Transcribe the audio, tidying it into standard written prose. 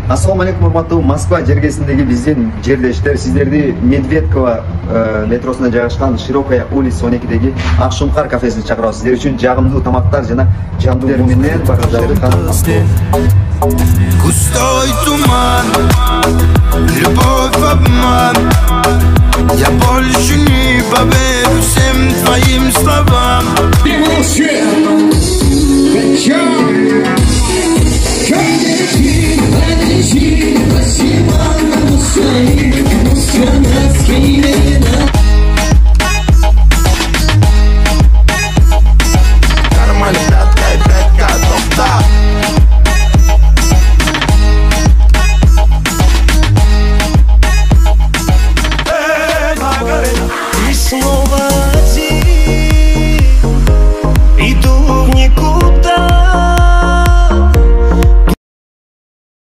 Ассаламу алейкум, урматтуу Москва жергесиндеги биздин жердештер, сиздерди Медведково метросуна жайгашкан Широкая улица 12деги Ак Шумкар кафесине чакырабыз. Сиздер үчүн жагымдуу тамактар жана жандуулар менен баргызып жаткан Густой туман, любовь, обман. Я больше не поверю всем твоим словам. Спасибо,